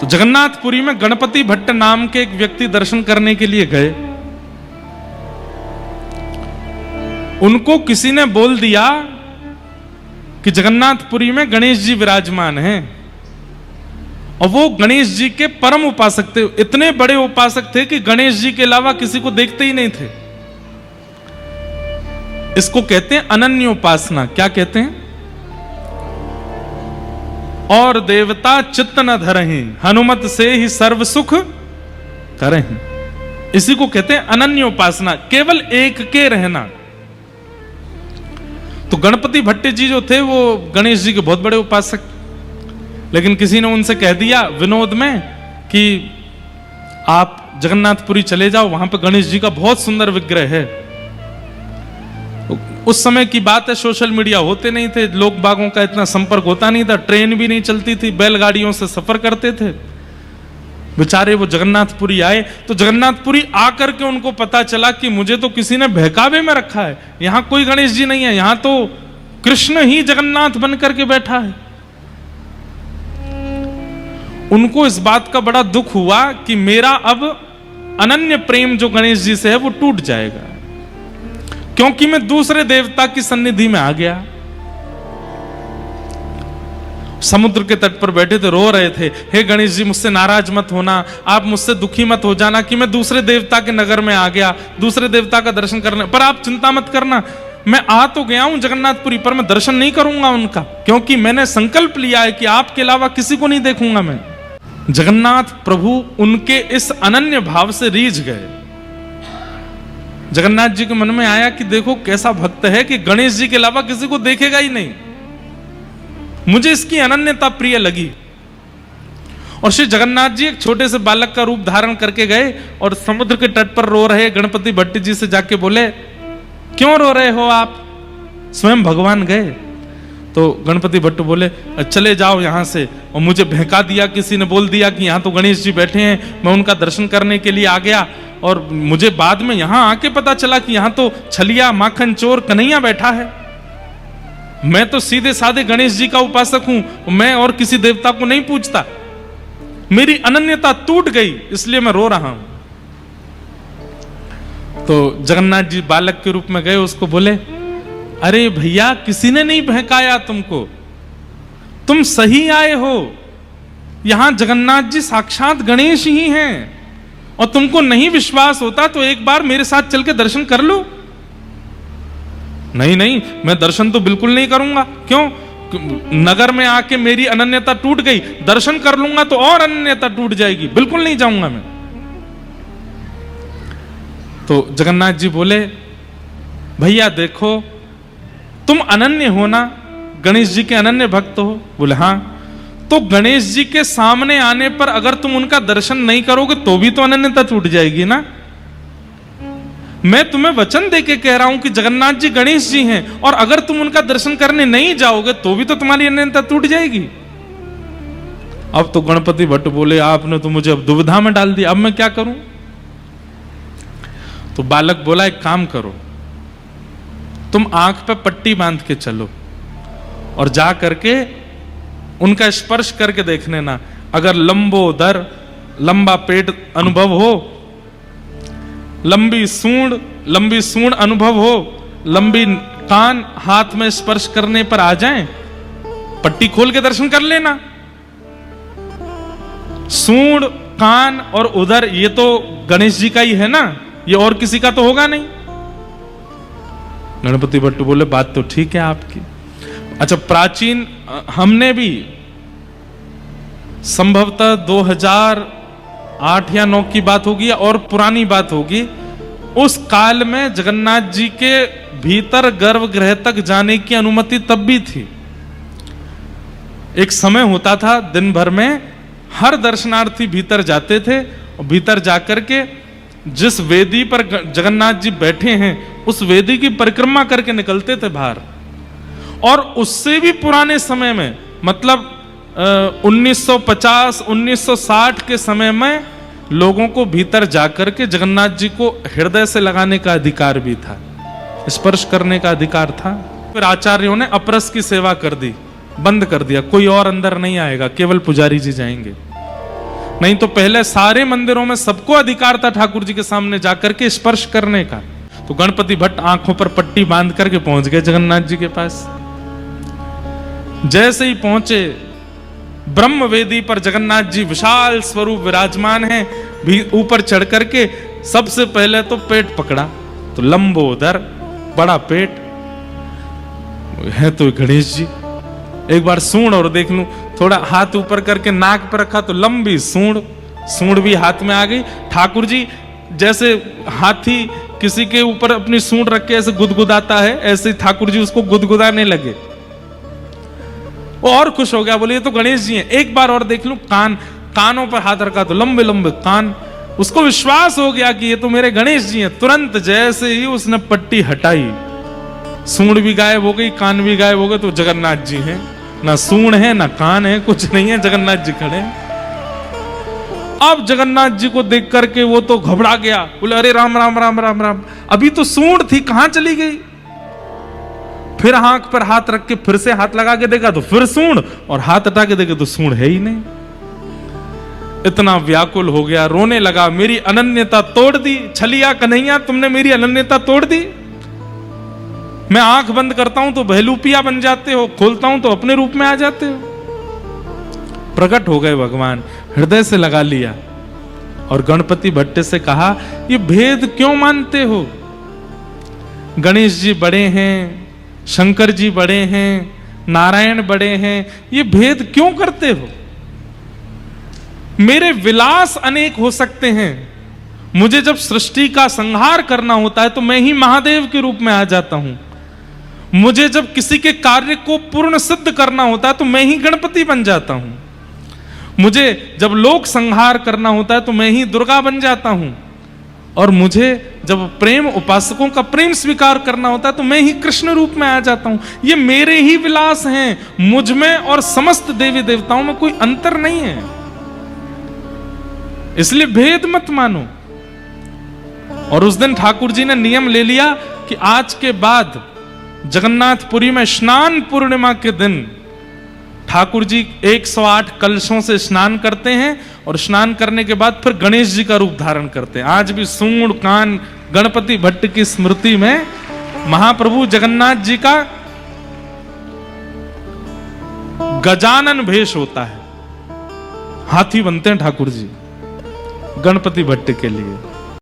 तो जगन्नाथपुरी में गणपति भट्ट नाम के एक व्यक्ति दर्शन करने के लिए गए। उनको किसी ने बोल दिया कि जगन्नाथपुरी में गणेश जी विराजमान हैं, और वो गणेश जी के परम उपासक थे। इतने बड़े उपासक थे कि गणेश जी के अलावा किसी को देखते ही नहीं थे। इसको कहते हैं अनन्य उपासना। क्या कहते हैं? और देवता चित्त न धरहीं, हनुमत से ही सर्व सुख करहीं। इसी को कहते हैं अनन्य उपासना, केवल एक के रहना। तो गणपति भट्ट जी जो थे वो गणेश जी के बहुत बड़े उपासक, लेकिन किसी ने उनसे कह दिया विनोद में कि आप जगन्नाथपुरी चले जाओ, वहां पे गणेश जी का बहुत सुंदर विग्रह है। तो उस समय की बात है, सोशल मीडिया होते नहीं थे, लोग बागों का इतना संपर्क होता नहीं था, ट्रेन भी नहीं चलती थी, बैलगाड़ियों से सफर करते थे। बेचारे वो जगन्नाथपुरी आए, तो जगन्नाथपुरी आकर के उनको पता चला कि मुझे तो किसी ने बहकावे में रखा है, यहां कोई गणेश जी नहीं है, यहां तो कृष्ण ही जगन्नाथ बन करके बैठा है। उनको इस बात का बड़ा दुख हुआ कि मेरा अब अनन्य प्रेम जो गणेश जी से है वो टूट जाएगा, क्योंकि मैं दूसरे देवता की सन्निधि में आ गया। समुद्र के तट पर बैठे थे, रो रहे थे, हे गणेश जी मुझसे नाराज मत होना, आप मुझसे दुखी मत हो जाना कि मैं दूसरे देवता के नगर में आ गया, दूसरे देवता का दर्शन करने, पर आप चिंता मत करना, मैं आ तो गया हूं जगन्नाथपुरी, पर मैं दर्शन नहीं करूंगा उनका, क्योंकि मैंने संकल्प लिया है कि आपके अलावा किसी को नहीं देखूंगा मैं। जगन्नाथ प्रभु उनके इस अनन्य भाव से रीझ गए। जगन्नाथ जी के मन में आया कि देखो कैसा भक्त है कि गणेश जी के अलावा किसी को देखेगा ही नहीं, मुझे इसकी अनन्यता प्रिय लगी। और श्री जगन्नाथ जी एक छोटे से बालक का रूप धारण करके गए और समुद्र के तट पर रो रहे गणपति भट्ट जी से जाके बोले, क्यों रो रहे हो आप? स्वयं भगवान गए। तो गणपति भट्ट बोले, चले जाओ यहां से, और मुझे बहका दिया, किसी ने बोल दिया कि यहां तो गणेश जी बैठे हैं, मैं उनका दर्शन करने के लिए आ गया, और मुझे बाद में यहां आके पता चला कि यहां तो छलिया माखन चोर कन्हैया बैठा है। मैं तो सीधे साधे गणेश जी का उपासक हूं, मैं और किसी देवता को नहीं पूजता, मेरी अनन्यता टूट गई, इसलिए मैं रो रहा हूं। तो जगन्नाथ जी बालक के रूप में गए, उसको बोले, अरे भैया किसी ने नहीं बहकाया तुमको, तुम सही आए हो, यहां जगन्नाथ जी साक्षात गणेश ही हैं, और तुमको नहीं विश्वास होता तो एक बार मेरे साथ चल के दर्शन कर लो। नहीं नहीं, मैं दर्शन तो बिल्कुल नहीं करूंगा। क्यों? नगर में आके मेरी अनन्यता टूट गई, दर्शन कर लूंगा तो और अनन्यता टूट जाएगी, बिल्कुल नहीं जाऊंगा मैं। तो जगन्नाथ जी बोले, भैया देखो तुम अनन्य हो ना, गणेश जी के अनन्य भक्त हो? बोले हाँ। तो गणेश जी के सामने आने पर अगर तुम उनका दर्शन नहीं करोगे तो भी तो अनन्यता टूट जाएगी ना। मैं तुम्हें वचन देके कह रहा हूं कि जगन्नाथ जी गणेश जी हैं, और अगर तुम उनका दर्शन करने नहीं जाओगे तो भी तो तुम्हारी अनन्यता टूट जाएगी। अब तो गणपति भट्ट बोले, आपने तो मुझे अब दुविधा में डाल दिया, अब मैं क्या करूं? तो बालक बोला, एक काम करो, तुम आंख पे पट्टी बांध के चलो और जा करके उनका स्पर्श करके देख लेना, अगर लंबोदर लंबा पेट अनुभव हो, लंबी सूंड अनुभव हो, लंबी कान हाथ में स्पर्श करने पर आ जाएं, पट्टी खोल के दर्शन कर लेना। सूंड, कान और उदर ये तो गणेश जी का ही है ना, ये और किसी का तो होगा नहीं। गणपति भट्ट बोले, बात तो ठीक है आपकी। अच्छा, प्राचीन हमने भी संभवतः 2008 या 9 की बात होगी और पुरानी बात होगी, उस काल में जगन्नाथ जी के भीतर गर्भगृह तक जाने की अनुमति तब भी थी। एक समय होता था, दिन भर में हर दर्शनार्थी भीतर जाते थे, और भीतर जाकर के जिस वेदी पर जगन्नाथ जी बैठे हैं उस वेदी की परिक्रमा करके निकलते थे बाहर। और उससे भी पुराने समय में, मतलब 1950 1960 के समय में लोगों को भीतर जाकर के जगन्नाथ जी को हृदय से लगाने का अधिकार भी था, स्पर्श करने का अधिकार था। फिर आचार्यों ने अपरस की सेवा कर दी, बंद कर दिया, कोई और अंदर नहीं आएगा, केवल पुजारी जी जाएंगे। नहीं तो पहले सारे मंदिरों में सबको अधिकार था ठाकुर जी के सामने जाकर के स्पर्श करने का। तो गणपति भट्ट आंखों पर पट्टी बांध करके पहुंच गए जगन्नाथ जी के पास। जैसे ही पहुंचे, ब्रह्म वेदी पर जगन्नाथ जी विशाल स्वरूप विराजमान हैं। भी ऊपर चढ़ करके सबसे पहले तो पेट पकड़ा, तो लंबोदर बड़ा पेट है तो गणेश जी। एक बार सूंड और देख लूं, थोड़ा हाथ ऊपर करके नाक पर रखा तो लंबी सूंड भी हाथ में आ गई। ठाकुर जी जैसे हाथी किसी के ऊपर अपनी सूंड रख के ऐसे गुदगुदाता है, ऐसे ही ठाकुर जी उसको गुदगुदाने लगे। और खुश हो गया, बोले ये तो गणेश जी हैं। एक बार और देख लूं, कानों पर हाथ रखा तो लंबे लंबे कान। उसको विश्वास हो गया कि ये तो मेरे गणेश जी हैं। तुरंत जैसे ही उसने पट्टी हटाई, सूंड भी गायब हो गई, कान भी गायब हो गए। तो जगन्नाथ जी हैं, ना सूंड है ना कान है, कुछ नहीं है, जगन्नाथ जी खड़े हैं। अब जगन्नाथ जी को देख करके वो तो घबरा गया, बोले अरे राम राम राम राम राम, अभी तो सूंड थी, कहां चली गई। फिर आंख पर हाथ रख के फिर से हाथ लगा के देखा तो फिर सूंड, और हाथ हटा के देखे तो सूंड है ही नहीं। इतना व्याकुल हो गया, रोने लगा, मेरी अनन्यता तोड़ दी छलिया कन्हैया, तुमने मेरी अनन्यता तोड़ दी। मैं आंख बंद करता हूं तो बहलूपिया बन जाते हो, खोलता हूं तो अपने रूप में आ जाते हो। प्रकट हो गए भगवान, हृदय से लगा लिया और गणपति भट्ट से कहा, ये भेद क्यों मानते हो। गणेश जी बड़े हैं, शंकर जी बड़े हैं, नारायण बड़े हैं, ये भेद क्यों करते हो। मेरे विलास अनेक हो सकते हैं, मुझे जब सृष्टि का संहार करना होता है तो मैं ही महादेव के रूप में आ जाता हूं। मुझे जब किसी के कार्य को पूर्ण सिद्ध करना होता है तो मैं ही गणपति बन जाता हूं। मुझे जब लोक संहार करना होता है तो मैं ही दुर्गा बन जाता हूं। और मुझे जब प्रेम उपासकों का प्रेम स्वीकार करना होता है तो मैं ही कृष्ण रूप में आ जाता हूं। ये मेरे ही विलास हैं, मुझ में और समस्त देवी देवताओं में कोई अंतर नहीं है, इसलिए भेद मत मानो। और उस दिन ठाकुर जी ने नियम ले लिया कि आज के बाद जगन्नाथपुरी में स्नान पूर्णिमा के दिन ठाकुर जी 108 कलशों से स्नान करते हैं और स्नान करने के बाद फिर गणेश जी का रूप धारण करते हैं। आज भी सूंड कान गणपति भट्ट की स्मृति में महाप्रभु जगन्नाथ जी का गजानन भेष होता है, हाथी बनते हैं ठाकुर जी गणपति भट्ट के लिए।